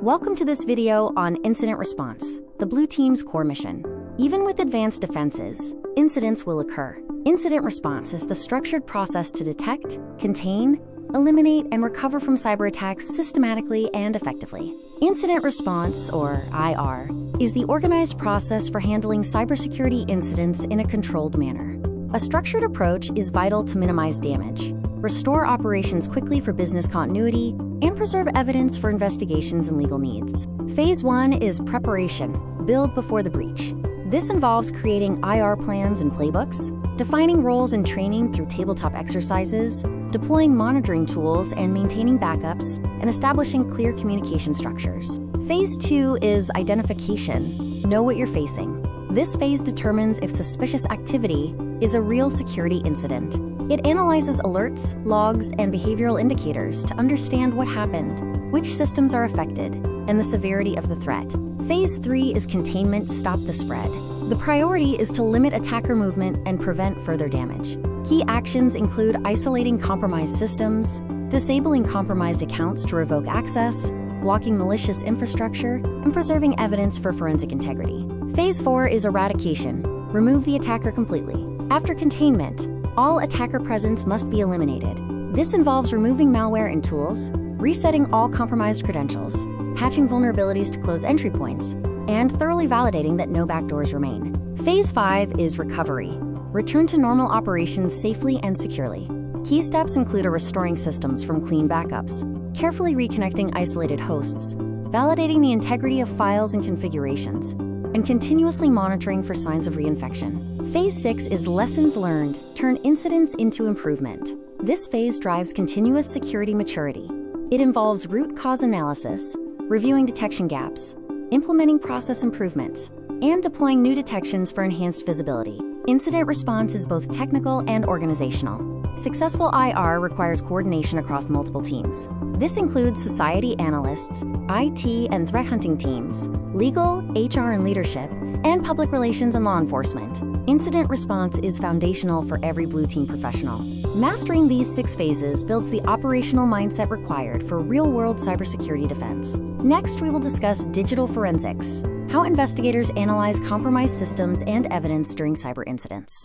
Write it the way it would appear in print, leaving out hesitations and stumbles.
Welcome to this video on incident response, the blue team's core mission. Even with advanced defenses, incidents will occur. Incident response is the structured process to detect, contain, eliminate, and recover from cyber attacks systematically and effectively. Incident response, or IR, is the organized process for handling cybersecurity incidents in a controlled manner. A structured approach is vital to minimize damage, restore operations quickly for business continuity, and preserve evidence for investigations and legal needs. Phase 1 is preparation, build before the breach. This involves creating IR plans and playbooks, defining roles and training through tabletop exercises, deploying monitoring tools and maintaining backups, and establishing clear communication structures. Phase 2 is identification, know what you're facing. This phase determines if suspicious activity is a real security incident. It analyzes alerts, logs, and behavioral indicators to understand what happened, which systems are affected, and the severity of the threat. Phase 3 is containment, stop the spread. The priority is to limit attacker movement and prevent further damage. Key actions include isolating compromised systems, disabling compromised accounts to revoke access, blocking malicious infrastructure, and preserving evidence for forensic integrity. Phase 4 is eradication. Remove the attacker completely. After containment, all attacker presence must be eliminated. This involves removing malware and tools, resetting all compromised credentials, patching vulnerabilities to close entry points, and thoroughly validating that no backdoors remain. Phase 5 is recovery. Return to normal operations safely and securely. Key steps include restoring systems from clean backups, carefully reconnecting isolated hosts, validating the integrity of files and configurations, and continuously monitoring for signs of reinfection. Phase 6 is lessons learned, turn incidents into improvement. This phase drives continuous security maturity. It involves root cause analysis, reviewing detection gaps, implementing process improvements, and deploying new detections for enhanced visibility. Incident response is both technical and organizational. Successful IR requires coordination across multiple teams. This includes society analysts, IT and threat hunting teams, legal, HR and leadership, and public relations and law enforcement. Incident response is foundational for every blue team professional. Mastering these 6 phases builds the operational mindset required for real-world cybersecurity defense. Next, we will discuss digital forensics, how investigators analyze compromised systems and evidence during cyber incidents.